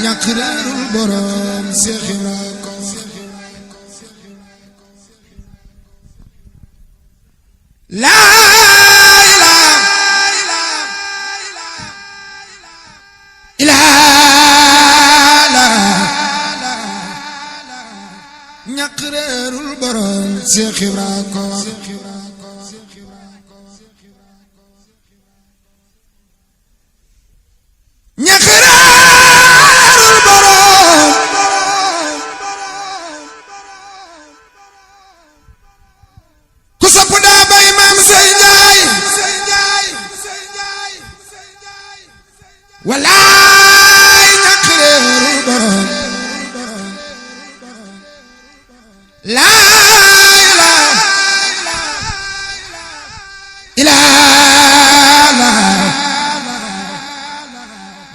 ñàkk réerul borom Seex Ibra ko ñàkk réerul borom Seex Ibra ko ñàkk réerul borom ku sopp daa bay maam say njaay walaay ñàkk réerul borom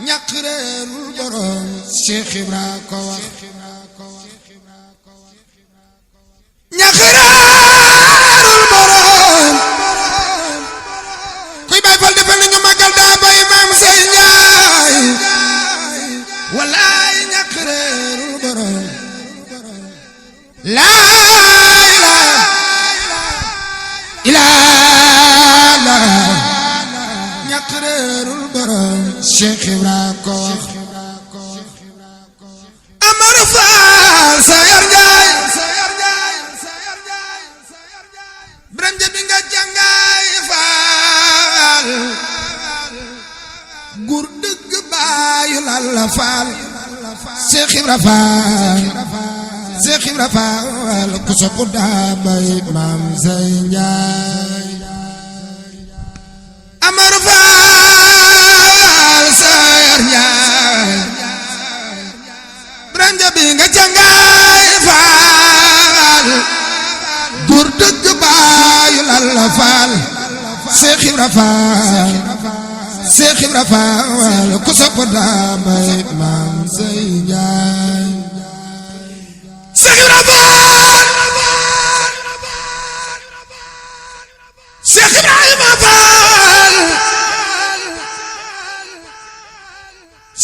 ñàkk réerul borom Seex Ibra ko wax ñàkk réerul borom kuy bay fal defal nañu magal daa bay maam say njaay walaay ñàkk réerul borom ñàkk réerul borom Seex Ibra ko wax Amar Faal Sayar Njaay Biram Jabi nga jàngaay Faal gur dëgg baayu Lalla Faal Seex Ibra Faal Seex Ibra Faal ku sopp daa bay maam say njaay Amar Faal Sayar Njaay Biram Jabi nga jàngaay Faal gur dëgg baayu Lalla Faal Seex Ibra Faal Seex Ibra Faal ku sopp daa bay maam say njaay Seex Ibra Faal Seex Ibrahima Faal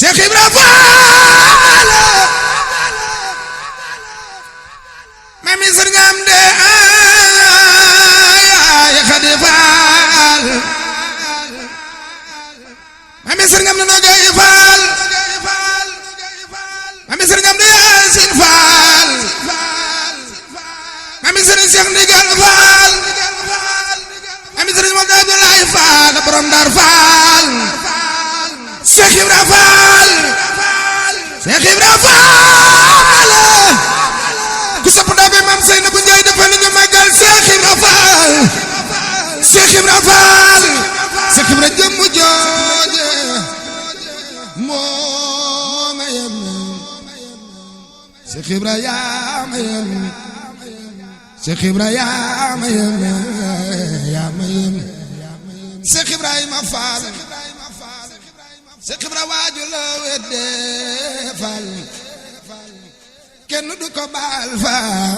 Seex Ibra Faal mami sërngam de ay Xadi Faal mami sërngam de Nogay Faal mami sërngam de Yaasin Faal mami sëriñ Seex Ndigal Faal mami sëriñ Madu Abdoulaye Faal borom Ndar Faal Seex Ibra Faal Seex Ibra Faal ku sopp daa bay maam say na bu njaay defal nañu magal Seex Ibra Faal Seex Ibra Faal Seex Ibra jëmm jooje moo ma yem Seex Ibra yaa ma yem Seex Ibra yaa ma yem Seex Ibrahima Faal Seex Ibra waaju la wedde Faal kenn du ko baal Faal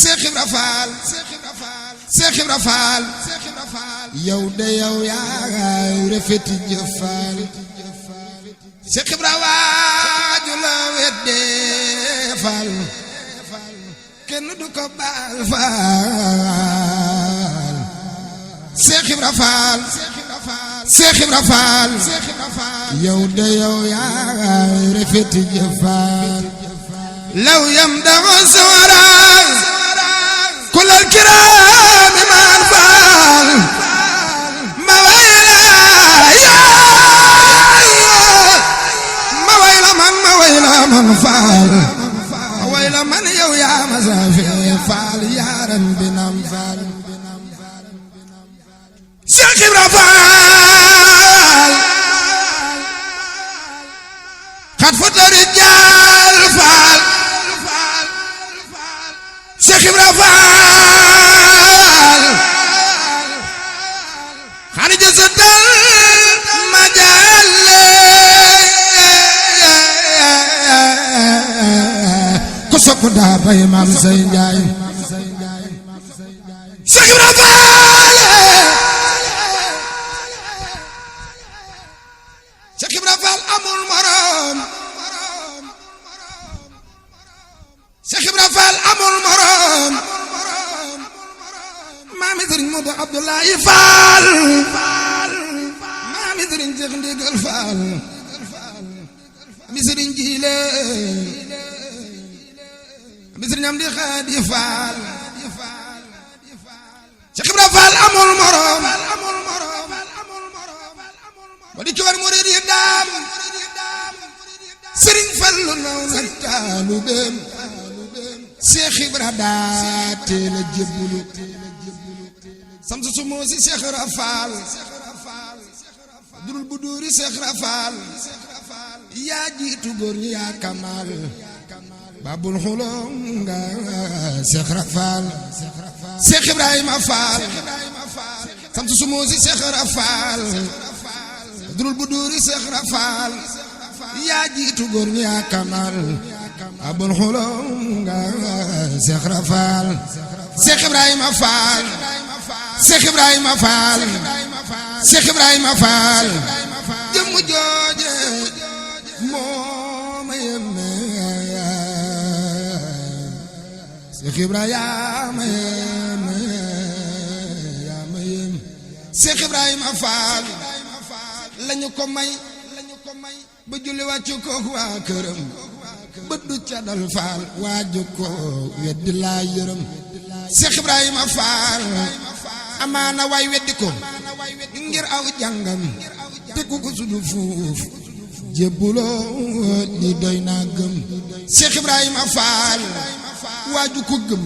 Seex Ibra Faal Seex Ibra Faal yow de yow yaa rafeti jëf Faal Seex Ibra waaju la wedde Faal kenn du ko baal Faal Seex Ibra Faal Seex Ibra Faal yow de yow yaa rafeti jëf Faal law yam dago sawara kulal kiraami maan Faal ma wayla ma wayla man Faal ma wayla man yow yaa ma safi Faal yaaram binam Faal Seex Ibra Faal xat foto rijaal Faal Seex Ibra Faal xarija sa dal ma jaale ku sopp daa bay maam say njaay Seex Ibra Faal Seex Ibra Faal amul morom Cheikh Ibra Fall amul morom maami Sëriñ Modou Abdoulaye Fall maami Sëriñ Cheikh Ndigal Fall mi Sëriñ Jiile mi Sëriñ Amdi Xaadi Fall Cheikh Ibra Fall amul morom ba di coor murid yi daam Sëriñ Fallu naw na taalubeem Cheikh Ibra daa teel a jébbulu samsu su moosi Cheikh Ibra Fall durul bu duuri Cheikh Ibra Fall yaa jiitu góor ñi yaa kamal babul xulom nga Cheikh Ibra Fall Cheikh Ibrahima Fall samsu su moosi Cheikh Ibra Fall durul bu duuri Cheikh Ibra Fall yaa jiitu góor ñi yaa kamal babul xulom nga Cheikh Ibra Fall Cheikh Ibrahima Fall Cheikh Ibrahima Fall Cheikh Ibrahima Fall jëmm jooje moo ma yemme Cheikh Ibrahima yemme yaa ma yem Cheikh Ibrahima Fall lañu ko may ba julli wàccu ko waa këram bët du ca dal Fall waaju ko weddi laa yërëm Cheikh Ibrahima Fall amaana waay weddi ko ngir aw jàngam te ku ko sudu fuuf jébbuloo ni doy naa gëm Cheikh Ibrahima Fall waaju ko gëm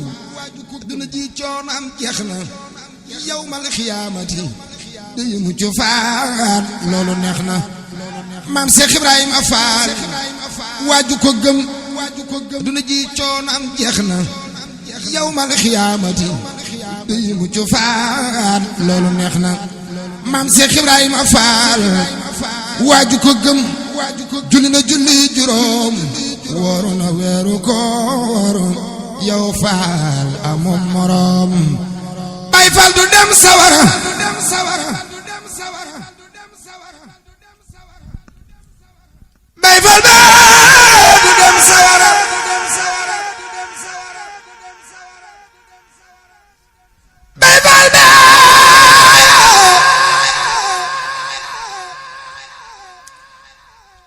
duna ji coonam jeex na yawmal xiyaamati day mucc faat loolu neex na maam Cheikh Ibrahima Fall waaju ko gëm duna ji coonam jeex na yawmal xiyaamati day mucc faat loolu neex na maam Cheikh Ibrahima Fall waaju ko gëm julli na julli juróom wooru na weeru koor yow Fall amoo morom Baay Fall du dem sawara Baay Fall du dem sawara Baay Fall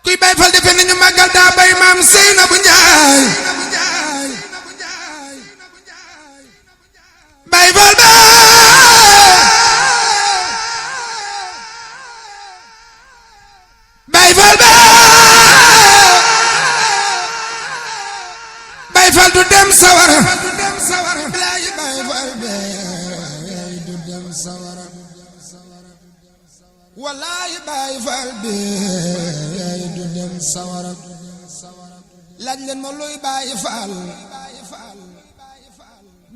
kuy Baay Fall defe nañu màggal daa bay maam Seynabu Njaay Baay Fall Baay Fall Baay Fall du dem sawara bilaay Baay Fall du dem sawara wallaay Baay Fall du dem sawara laaj leen ma luy Baay Fall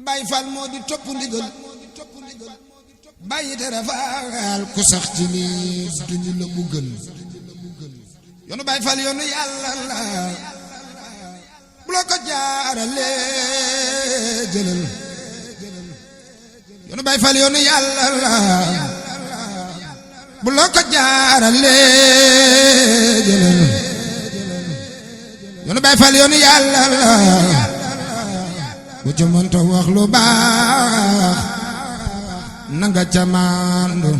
Baay Fall moo di topp ndigal bàyyi tere Fall ku sax ci lii duñu la buggal yoonu Baay Fall yoonu yàlla la bu la ko jaarale jëlal yoonu Baay Fall yoonu yàlla la bu la ko jaarale jëlal yoonu Baay Fall yoonu yàlla la bu ci mënta wax lu baax nanga ca maandu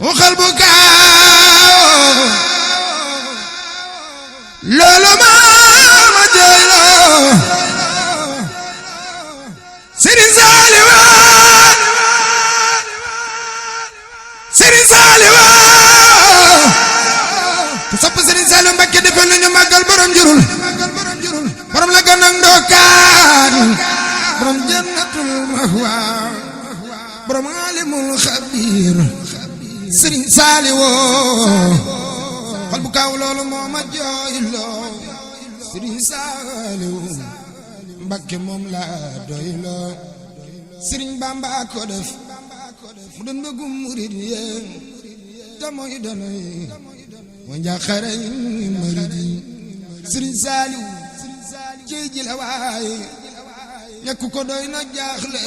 waxal bu gaaw loolu ma jooyloo Sëriñ Saaliw Sëriñ Saaliw ku sopp Sëriñ Saaliw Mbakke defal nañu màggal borom jurul borom la gën a ndookaan borom jannatul mahwa borom alimul xabiir Sëriñ Saaliw xol bu kaaw loolu moo ma jooyloo Sëriñ Saaliw Mbakke moom laa doyloo Sëriñ Bamba ko def mu doon bëggum murid yéen te mooy donoy mooy njàqare murid yi Sëriñ Saaliw cey ji la waay ñekk ko doy na jaaxle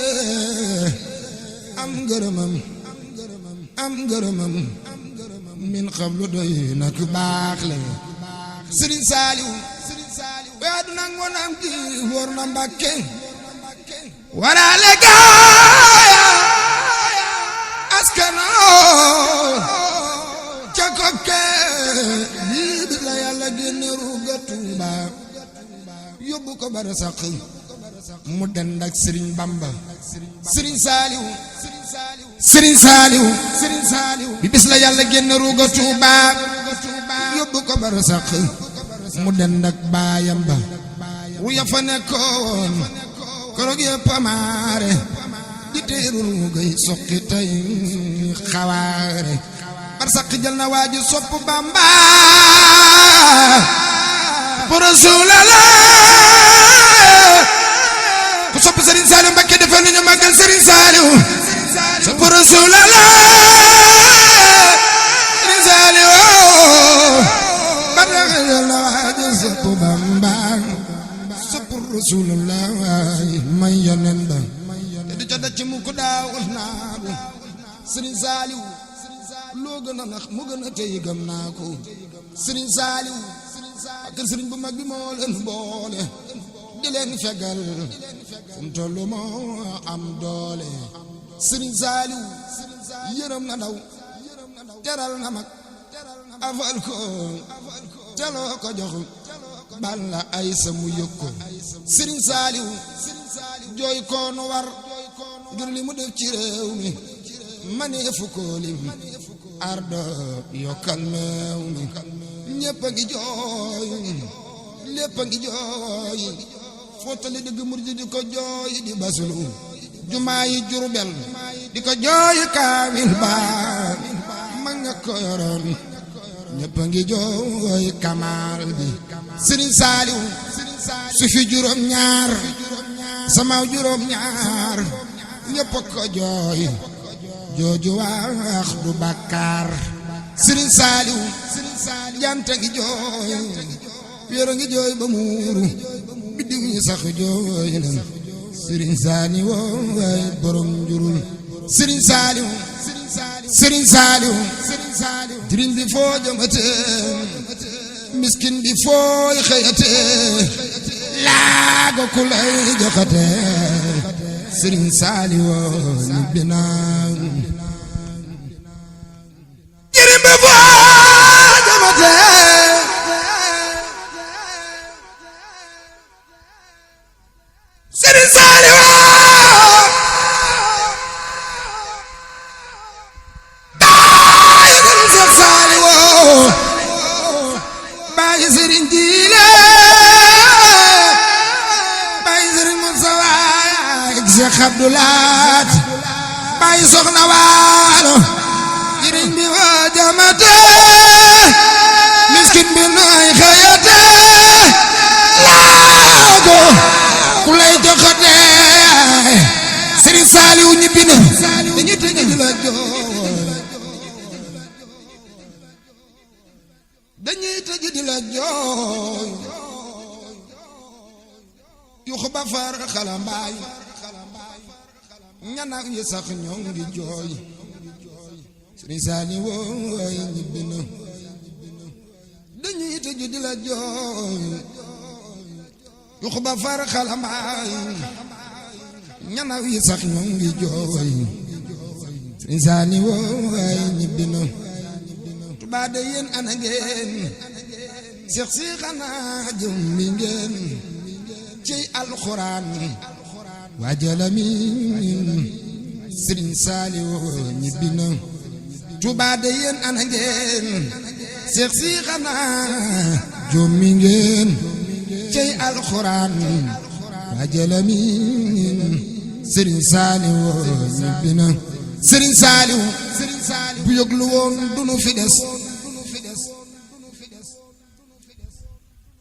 am ngërëmam min xablu doy nak baax le Serigne Saliou waa du nag moo naam ki wóor na Mbàkke waraale gaaya askano ca kokke bii bi la Yàlla génne ruuga Tuuba yóbbu ko bara sax mu dend ak Serigne Bamba Serigne Saliou Serigne Saliou bi bis la Yàlla génne ruuga Tuuba yóbbu ko bara sax mu dend ak baayam ba wuya fa nekkoon koroog yëpp amaare di teeru ruugay soqi tay xawaare bar sax jël na waaju sopp Bamba pour Rasulallah ku sopp Serigne Saliou Mbacké defal nañu màggal Serigne Saliou sopp Rasulallah Serigne Saliou bar sax jël na waaju sopp Bamba sopp Rasulallah may yonen ba te du ca dacc mu ko daawul naagu Serigne Saliou loo gën a nax mu gën a tey gëm naa ko Serigne Saliou ak Serigne bu mag bi moo leen boole di leen fegal fu mu tollu moo am doole Serigne Saliou yërëm na ndaw teral na mag afal ko teloo ko jox balla ay sa mu yëg ko Serigne Saliou jooy koonu war ngir li mu def ci réew mi maneefu ko lim ardo yokkal meew mi ñépp a ngi jooy lépp a ngi jooy footali dëgg murji di ko jooy di basulu jumaa yi Jurbel di ko jooy kaamil ba ma nga ko yoroon ñépp a ngi jooy kamaal bi Serigne Saliou su fi juróom ñaar sama juróom ñaar ñépp a ko jooy jooju wax du bàkkaar Serigne Saliou janta ngi jooy wéero ngi jooy ba muuru biddiw ñi sax jooy nan Serigne Saliou waay borom njurul Serigne Saliou jirim bi foo jëmate miskin bi fooy xëyate laago ku lay joxate Serigne Saliou ñibbi naa jirim bi foo jëmate Serigne Saliou baay Serigne Jiile baay Serigne Moussa waay Cheikh Abdoulaat baay Soxna Waalo jirim bi woo jamate miskin bi nooy xëyate laago ku lay joxate Serigne Saliou ñibbi na dañuy tëj di la jooy dañuy tëj di la jooy yu xuba far xalambaay ñanaw yi sax ñoo ngi jooy Serigne Saliou wooy ñibbi na dañuy tëj di la jooy yu xuba far xalambaay ñanaw yi sax ñoo ngi jooy Serigne Saliou wooy ñibbi na Tuubaa de yéen ana ngeen Seex si xanaa jëm mi ngeen ci alxuraan waajalamin Serigne Saliou ñibbi na Tuubaa de yéen ana ngeen Seex si xanaa jëm mi ngeen ci alxuraan waajalamin Serigne Saliou ñibbi na Serigne Saliou bu yëglu woon dunu fi des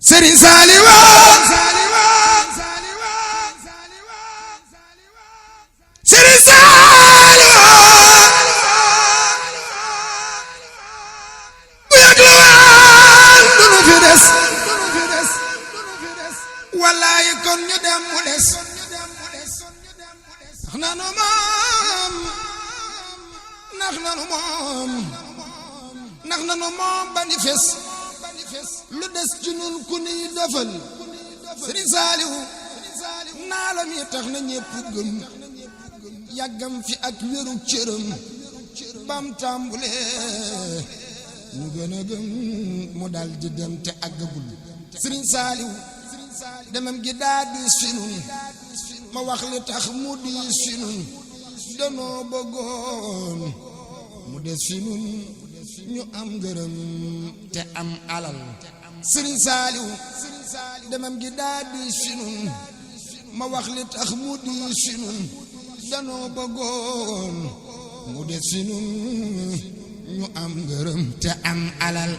Serigne Saliou Serigne Saliou bu yëglu woon dunu fi des wallaay kon ñu dem mu des nanu moom nax nanu moom ba ni fes lu des ci nun ku niy defal Sëriñ Saaliw naa la mi tax na ñépp gëm yàggam fi ak wéru cëram bam tàmbulee ñu gën a gëm mu dal di dem te àggagul Sëriñ Saaliw demam gi daa diis fi nun ma wax li tax mu diis fi nun danoo bëggoon mu des fi nun ñu am ngërëm te am alal Sëriñ Saaliw demam gi daa diis fi nun ma wax li tax mu diis fi nun danoo bëggoon mu des fi nun ñu am ngërëm te am alal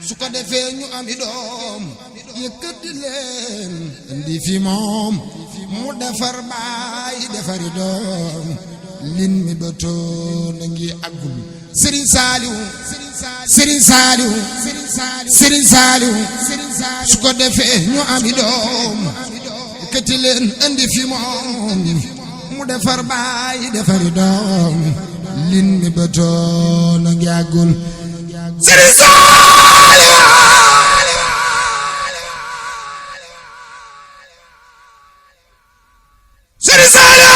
su ko defee ñu am i doom yëkkati leen indi fi moom mu defar baay defari doom lin mi bëtoon a ngi àggul Sëriñ Saaliw Sëriñ Saaliw Sëriñ Saaliw su ko defee ñu am i doom yëkkati leen indi fi moom mu defar baay defari doom lin mi bëtoon a ngi àggul Sëriñ Saaliw Sëriñ Saaliw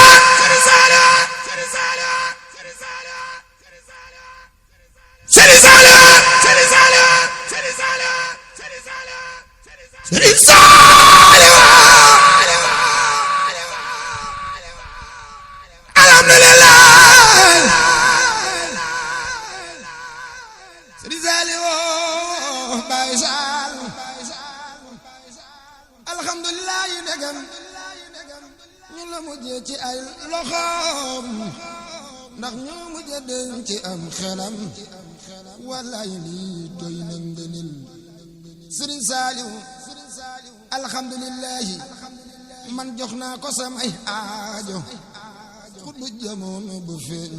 Sëriñ Saaliw Sëriñ Saaliw Sëriñ Saaliw Sëriñ Saaliw alhamdulillah Sëriñ Saaliw Baay Saal alhamdulillah yi degam ñu la mujjee ci ay loxoom ndax ñoo mujjee den ci am xelam wallaay lii doy na ngënil Sëriñ Saaliw alhamdulillahi man jox naa ko samay aajo xutbu jamono bu feeñ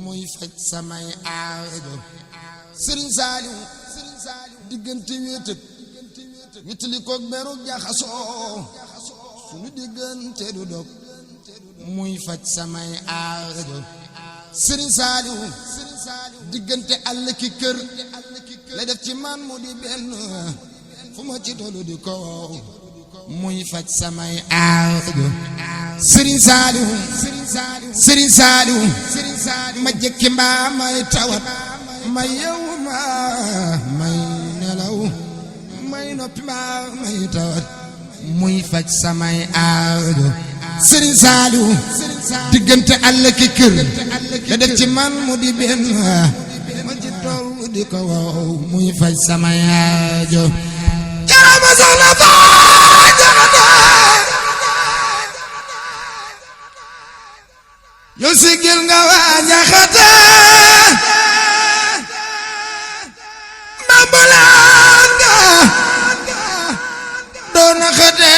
muy faj samay aajo Sëriñ Saaliw diggante wéetëg wétali koog beru jaxasoo sunu diggante du dog muy faj samay aajo Sëriñ Saaliw diggante àll ki kër la def ci man mu di benn fu ma ci tollu di ko muy faj samay aajo Sëriñ Saaliw Sëriñ Saaliw ma jëkki mbaa may tawat may yewu ma may nelaw may noppi mbaa may tawat muy faj samay aajo Sëriñ Saaliw diggante àll ki kër la def ci man mu di benn ma ci tollu di ko wow muy faj samay aajo jarama soxna Faat Jaxate yow sigil nga waa Jaxate mbambalaan nga doona xate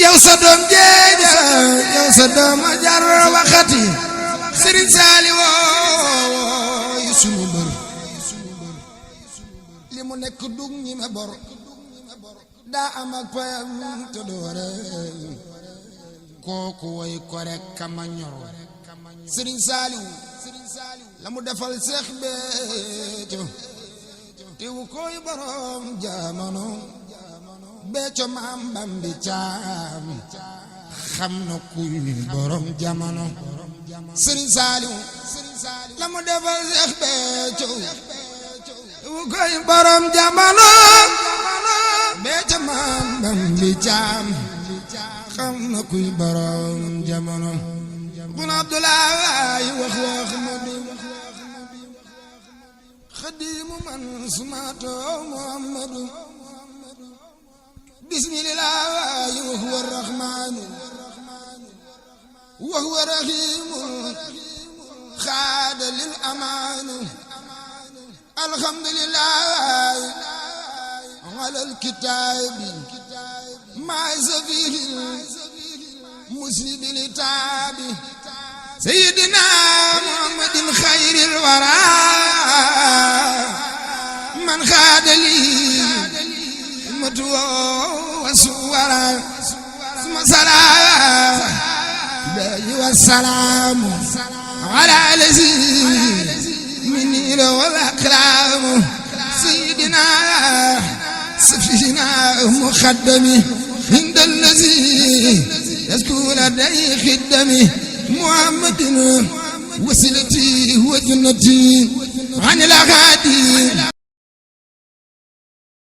yow sa doom jeeja yow sa doom a jar waxati Sëriñ Saaliw yi sunu mbër li mu nekk dug ñi me bor daa am ak payam te doore kooku way ko rek kama ñor Sëriñ Saaliw la mu defal Seex Béthio teewu koy borom jamono Béthio maam Bambi Caam xam na kuy borom jamono Sëriñ Saaliw la mu defal Seex Béthio teewu koy borom jamono Béthio maam Bambi Caam xam na kuy borom jamono bun Abdoulaye wax Ahmadu xadimu man sumato Muhammadu bismillahi wa huwa rahmanu wa huwa rahimu xaada lil amaanu alhamdulillah ala alkitaabi maa safihi muslibil taabi sayyidina muhammadin xayril waraa man xaadali matu wa suwara suma salaam wa salaamu ala lazi سفينا مخدمي عند الذي يذكر لدي خدمي محمد وسيلتي وجنتي عن الأغادي